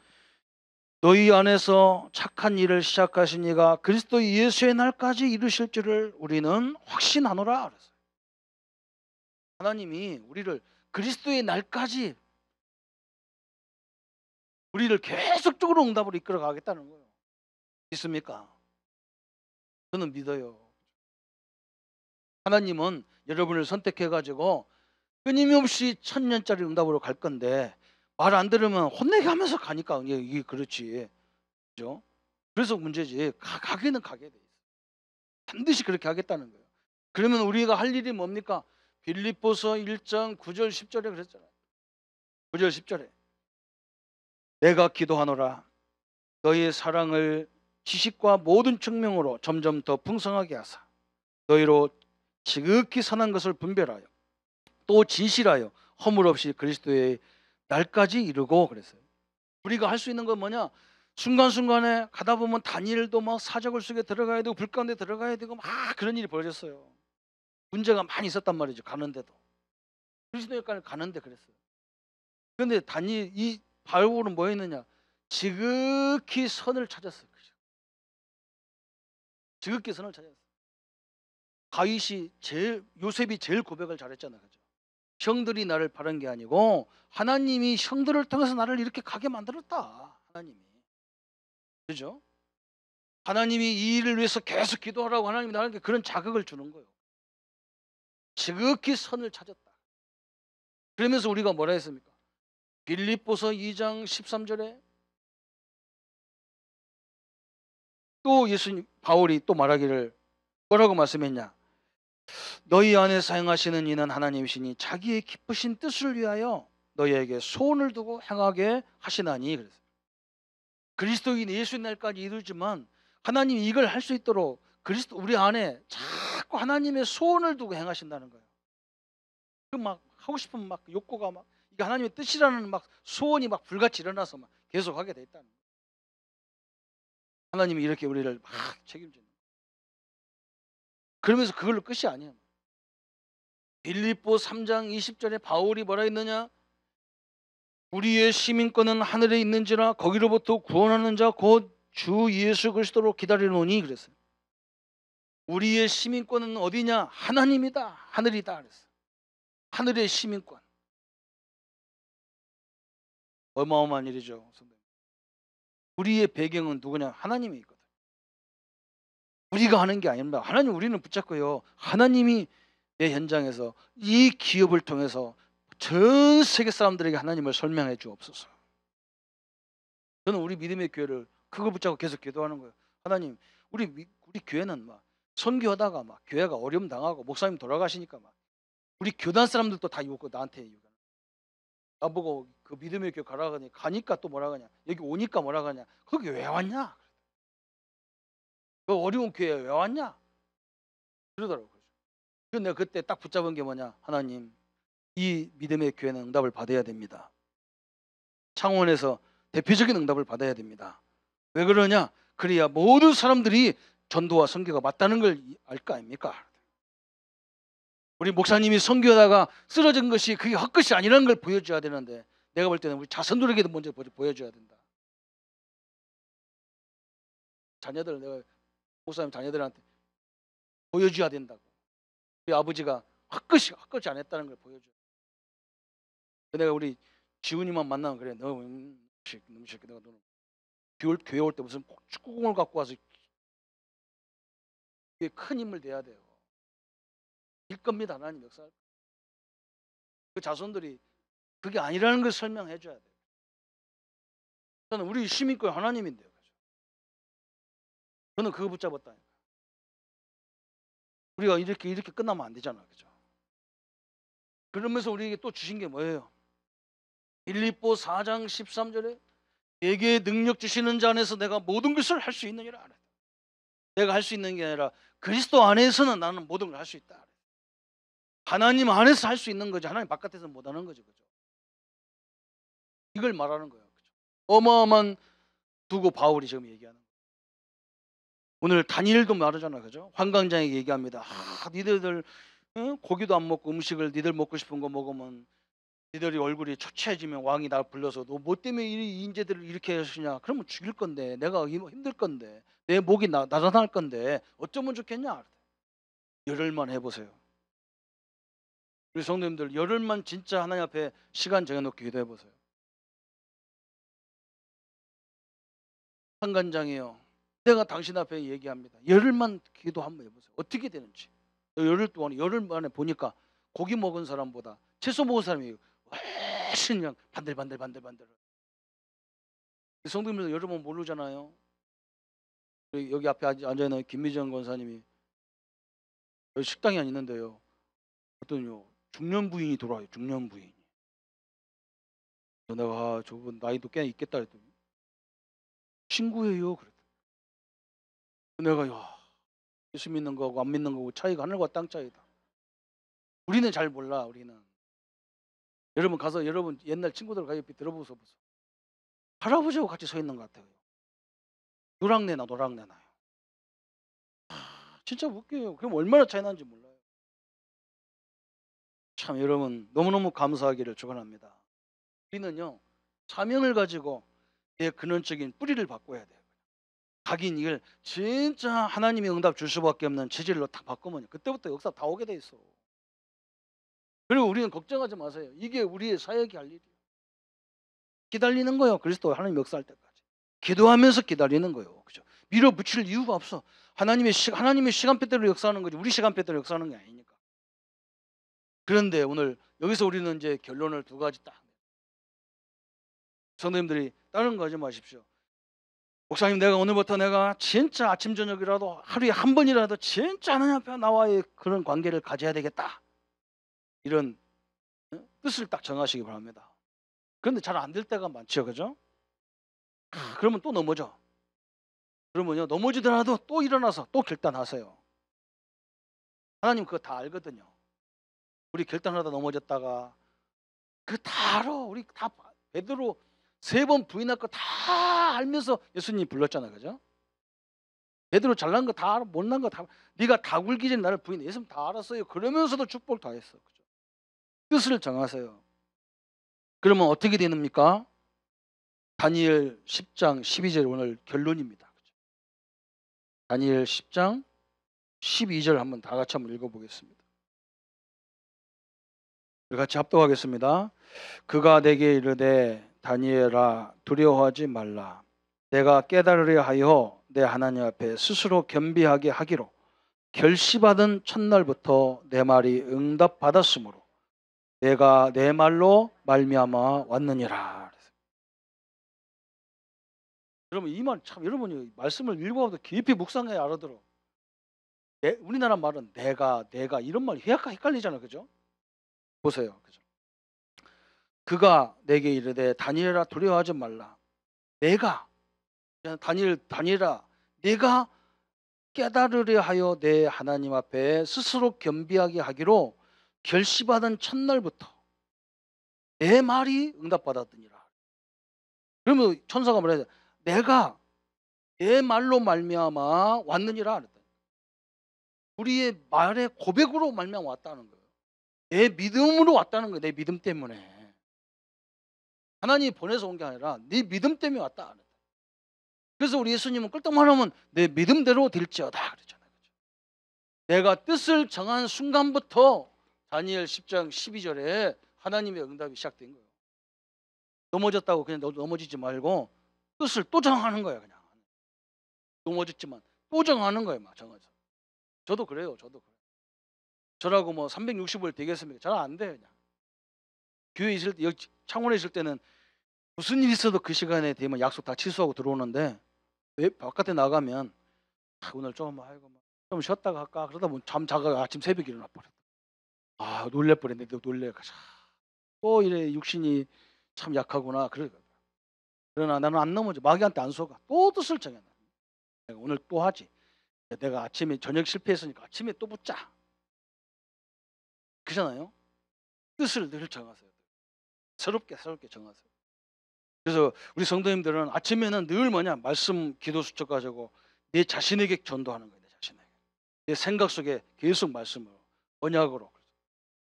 너희 안에서 착한 일을 시작하신 이가 그리스도 예수의 날까지 이루실 줄을 우리는 확신하노라 그랬어요. 하나님이 우리를 그리스도의 날까지 우리를 계속적으로 응답으로 이끌어 가겠다는 거예요. 믿습니까? 저는 믿어요. 하나님은 여러분을 선택해 가지고 끊임없이 1000년짜리 응답으로 갈 건데 말 안 들으면 혼내게 하면서 가니까 이게 그렇지. 그죠? 그래서 문제지. 가게는 가게 돼 있어. 반드시 그렇게 하겠다는 거예요. 그러면 우리가 할 일이 뭡니까? 빌립보서 1장 9절 10절에 그랬잖아요. 9절 10절에 내가 기도하노라. 너희의 사랑을 지식과 모든 증명으로 점점 더 풍성하게 하사 너희로 지극히 선한 것을 분별하여 또 진실하여 허물 없이 그리스도의 날까지 이르고. 그랬어요. 우리가 할 수 있는 건 뭐냐? 순간순간에 가다 보면 다니엘도 막 사적을 속에 들어가야 되고 불 가운데 들어가야 되고 막 그런 일이 벌어졌어요. 문제가 많이 있었단 말이죠. 가는데도 그리스도의까지 가는데 그랬어요. 그런데 이 바울은 뭐 했느냐? 지극히 선을 찾았어요. 지극히 선을 찾았어요. 요셉이 제일 고백을 잘했잖아요. 그죠? 형들이 나를 바른 게 아니고 하나님이 형들을 통해서 나를 이렇게 가게 만들었다. 하나님이. 그죠? 하나님이 이 일을 위해서 계속 기도하라고 하나님이 나에게 그런 자극을 주는 거예요. 지극히 선을 찾았다. 그러면서 우리가 뭐라 했습니까? 빌립보서 2장 13절에 또 바울이 또 말하기를 뭐라고 말씀했냐? 너희 안에 사용하시는 이는 하나님이시니 자기의 기쁘신 뜻을 위하여 너희에게 소원을 두고 행하게 하시나니. 그랬어요. 그리스도인 예수의 날까지 이르지만 하나님이 이걸 할 수 있도록 그리스도 우리 안에 자꾸 하나님의 소원을 두고 행하신다는 거예요. 그 막 하고 싶은 막 욕구가 막 이게 하나님의 뜻이라는 막 소원이 막 불같이 일어나서 막 계속 하게 돼 있다는 거예요. 하나님이 이렇게 우리를 막 책임지는 거예요. 그러면서 그걸로 끝이 아니에요. 빌립보 3장 20절에 바울이 뭐라 했느냐? 우리의 시민권은 하늘에 있는지라 거기로부터 구원하는 자 곧 주 예수 그리스도로 기다리노니. 그랬어요. 우리의 시민권은 어디냐? 하나님이다. 하늘이다. 그랬어요. 하늘의 시민권. 어마어마한 일이죠. 우리의 배경은 누구냐? 하나님이 있거든. 우리가 하는 게 아닙니다. 하나님 우리는 붙잡고요. 하나님이 내 현장에서 이 기업을 통해서 전 세계 사람들에게 하나님을 설명해 주옵소서. 저는 우리 믿음의 교회를 그거 붙잡고 계속 기도하는 거예요. 하나님, 우리 교회는 막 선교하다가 막 교회가 어려움 당하고 목사님 돌아가시니까 막 우리 교단 사람들도 다 욕고 나한테 욕. 나보고 그 믿음의 교회 가라 하니 가니까 또 뭐라 하냐? 여기 오니까 뭐라 하냐? 거기 왜 왔냐? 그 어려운 교회에 왜 왔냐? 그러더라고요. 그래서 내가 그때 딱 붙잡은 게 뭐냐? 하나님, 이 믿음의 교회는 응답을 받아야 됩니다. 창원에서 대표적인 응답을 받아야 됩니다. 왜 그러냐? 그래야 모든 사람들이 전도와 선교가 맞다는 걸 알 거 아닙니까? 우리 목사님이 선교하다가 쓰러진 것이 그게 헛것이 아니라는 걸 보여줘야 되는데 내가 볼 때는 우리 자손들에게도 먼저 보여줘야 된다. 내가 목사님 자녀들한테 보여줘야 된다고. 우리 아버지가 헛것이 안 했다는 걸 보여줘야 돼. 내가 우리 지훈이만 만나면 그래. 너 너무 새끼 내가 너는 교회 올 때 무슨 축구공을 갖고 와서 큰 힘을 내야 돼요. 일 겁니다. 하나님 역사할. 그 자손들이 그게 아니라는 걸 설명해 줘야 돼요. 저는 우리 시민권 하나님인데요. 저는 그거 붙잡았다니까. 우리가 이렇게 끝나면 안 되잖아. 그죠? 그러면서 우리에게 또 주신 게 뭐예요? 빌립보 4장 13절에 내게 능력 주시는 자 안에서 내가 모든 것을 할 수 있느니라. 내가 할 수 있는 게 아니라 그리스도 안에서는 나는 모든 걸 할 수 있다. 하나님 안에서 할 수 있는 거지 하나님 바깥에서 못 하는 거죠. 그죠? 이걸 말하는 거예요. 그죠? 어마어마한 두고 바울이 지금 얘기하는 거예요. 오늘 다니엘도 말하잖아. 그죠? 환관장에게 얘기합니다. 니들 고기도 안 먹고 음식을 니들 먹고 싶은 거 먹으면 니들이 얼굴이 초췌해지면 왕이 날 불러서 너 뭐 때문에 이 인재들을 이렇게 하시냐? 그러면 죽일 건데 내가 힘들 건데 내 목이 나타날 건데 어쩌면 좋겠냐? 열흘만 해보세요. 우리 성도님들 열흘만 진짜 하나님 앞에 시간 정해놓고 기도해보세요. 한간장이요. 내가 당신 앞에 얘기합니다. 열흘만 기도 한번 해보세요. 어떻게 되는지. 열흘 동안 열흘 만에 보니까 고기 먹은 사람보다 채소 먹은 사람이 훨씬 그냥 반들반들. 성도님들 여러분 모르잖아요. 여기 앞에 앉아있는 김미정 권사님이 여기 식당이 있는데요. 어떤 중년 부인이 돌아와요. 중년 부인이. 내가 저분 나이도 꽤 있겠다 했더니 친구예요. 그랬더니 내가 야, 예수 믿는 거하고 안 믿는 거하고 차이가 하늘과 땅 차이다. 우리는 잘 몰라. 우리는 여러분 가서 여러분 옛날 친구들 가서 옆에 들어보세요. 할아버지하고 같이 서 있는 것 같아요. 노랑내나 노랑내나요. 진짜 웃겨요. 그럼 얼마나 차이 나는지 몰라요. 참 여러분 너무너무 감사하기를 축원합니다. 우리는요 사명을 가지고 내 근원적인 뿌리를 바꿔야 돼요. 각인 이걸 진짜 하나님의 응답 줄 수밖에 없는 체질로 딱 바꾸면 그때부터 역사 다 오게 돼 있어. 그리고 우리는 걱정하지 마세요. 이게 우리의 사역이 할 일이에요. 기다리는 거예요. 그리스도 하나님 역사할 때까지 기도하면서 기다리는 거예요. 그죠? 밀어붙일 이유가 없어. 하나님의 시간표대로 역사하는 거지 우리 시간표대로 역사하는 게 아니니까. 그런데 오늘 여기서 우리는 이제 결론을 두 가지 딱. 성도님들이 다른 거 하지 마십시오. 목사님 내가 오늘부터 내가 진짜 아침 저녁이라도 하루에 한 번이라도 진짜 하나님 앞에 나와의 그런 관계를 가져야 되겠다. 이런 뜻을 딱 정하시기 바랍니다. 그런데 잘 안 될 때가 많죠. 그죠? 그러면 또 넘어져. 그러면요 넘어지더라도 또 일어나서 또 결단하세요. 하나님 그거 다 알거든요. 우리 결단하다 넘어졌다가 그거 다 알아. 우리 다 베드로 3번 부인할 거 다 알면서 예수님 불렀잖아요. 그죠? 베드로 잘난 거 다 알아. 못난 거 다 네가 다 굴기 전에 나를 부인해. 예수님 다 알았어요. 그러면서도 축복을 다 했어. 그죠? 뜻을 정하세요. 그러면 어떻게 되는입니까? 다니엘 10장 12절 오늘 결론입니다. 그죠? 다니엘 10장 12절 한번 다 같이 한번 읽어보겠습니다. 우리 같이 합독하겠습니다. 그가 내게 이르되 다니엘아 두려워하지 말라. 내가 깨달으려 하여 내 하나님 앞에 스스로 겸비하게 하기로 결시받은 첫날부터 내 말이 응답받았으므로 내가 내 말로 말미암아 왔느니라. 여러분 이 말 참 여러분이 말씀을 읽어도 깊이 묵상해야 알아들어. 우리나라 말은 내가 이런 말 헷갈리잖아요. 그죠? 보세요. 그죠? 그가 내게 이르되 다니엘아 두려워하지 말라. 내가 다니엘아 내가 깨달으려 하여 내 하나님 앞에 스스로 겸비하게 하기로 결시받은 첫날부터 내 말이 응답받았더니라. 그러면 천사가 뭐라 해야 돼? 내가 내 말로 말미암아 왔느니라. 우리의 말의 고백으로 말미암아 왔다는 거예요. 내 믿음으로 왔다는 거예요. 내 믿음 때문에. 하나님이 보내서 온 게 아니라 네 믿음 때문에 왔다. 그래서 우리 예수님은 꿀떡만 하면 내 믿음대로 될지어다 그랬잖아요. 내가 뜻을 정한 순간부터 다니엘 10장 12절에 하나님의 응답이 시작된 거예요. 넘어졌다고 그냥 넘어지지 말고 뜻을 또 정하는 거예요. 그냥 넘어졌지만 또 정하는 거예요. 막 정해서. 저도 그래요. 저라고 뭐 365일 되겠습니까? 잘 안 돼요. 그냥 교회에 있을 때 여기 창원에 있을 때는 무슨 일 있어도 그 시간에 되면 약속 다 취소하고 들어오는데 왜 바깥에 나가면 오늘 좀 쉬었다가 할까 그러다 보면 잠 자가 아침 새벽에 일어나 버렸다. 놀래 버렸네. 놀래가지고 또 이래 육신이 참 약하구나. 그러나 나는 안 넘어져. 마귀한테 안 속아. 또 뜻을 정해. 내가 오늘 또 하지. 내가 아침에 저녁 실패했으니까 아침에 또 붙자. 그잖아요. 뜻을 늘 정하세요. 새롭게 정하세요. 그래서 우리 성도님들은 아침에는 늘 뭐냐 말씀 기도 수첩 가지고 내 자신에게 전도하는 거예요. 내 생각 속에 계속 말씀으로 언약으로.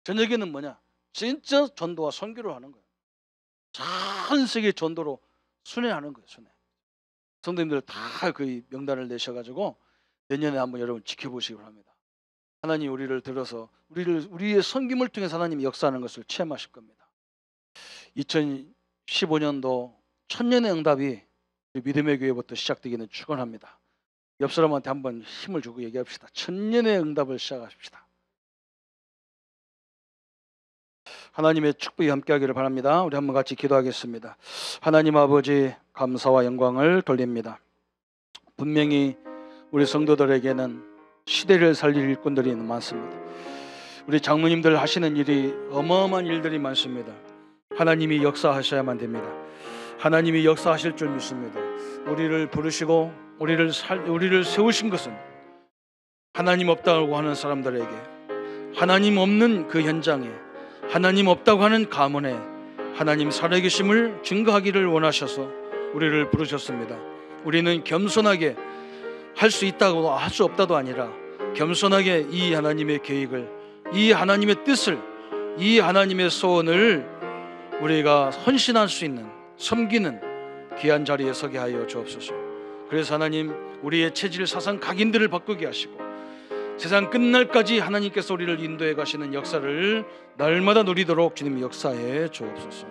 저녁에는 뭐냐 진짜 전도와 선교를 하는 거예요. 전 세계 전도로 순회하는 거예요. 순회. 성도님들 다 그 명단을 내셔가지고 내년에 한번 여러분 지켜보시기 바랍니다. 하나님 우리를 들어서 우리의 섬김을 통해서 하나님이 역사하는 것을 체험하실 겁니다. 2015년도 천년의 응답이 우리 믿음의 교회부터 시작되기는 축원합니다. 옆 사람한테 한번 힘을 주고 얘기합시다. 천년의 응답을 시작하십시다. 하나님의 축복이 함께하기를 바랍니다. 우리 한번 같이 기도하겠습니다. 하나님 아버지 감사와 영광을 돌립니다. 분명히 우리 성도들에게는 시대를 살릴 일꾼들이 많습니다. 우리 장로님들 하시는 일이 어마어마한 일들이 많습니다. 하나님이 역사하셔야만 됩니다. 하나님이 역사하실 줄 믿습니다. 우리를 부르시고 우리를 세우신 것은 하나님 없다고 하는 사람들에게, 하나님 없는 그 현장에, 하나님 없다고 하는 가문에 하나님 살아계심을 증거하기를 원하셔서 우리를 부르셨습니다. 우리는 겸손하게 할 수 있다고 할 수 없다도 아니라 겸손하게 이 하나님의 계획을, 이 하나님의 뜻을, 이 하나님의 소원을 우리가 헌신할 수 있는, 섬기는 귀한 자리에 서게 하여 주옵소서. 그래서 하나님, 우리의 체질 사상 각인들을 바꾸게 하시고 세상 끝날까지 하나님께서 우리를 인도해 가시는 역사를 날마다 누리도록 주님 역사해 주옵소서.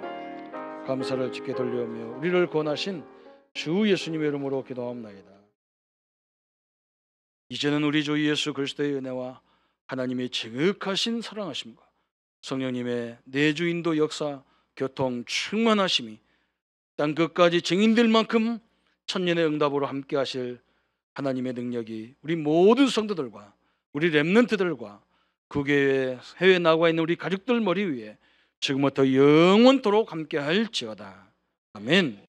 감사를 짓게 돌려오며 우리를 구원하신 주 예수님의 이름으로 기도하옵나이다. 이제는 우리 주 예수 그리스도의 은혜와 하나님의 지극하신 사랑하심과 성령님의 내주 인도 역사 교통 충만하심이 땅 끝까지 증인될 만큼 천년의 응답으로 함께 하실 하나님의 능력이 우리 모든 성도들과 우리 렘넌트들과 국외에 해외에 나가 있는 우리 가족들 머리 위에 지금부터 영원토록 함께 할지어다. 아멘.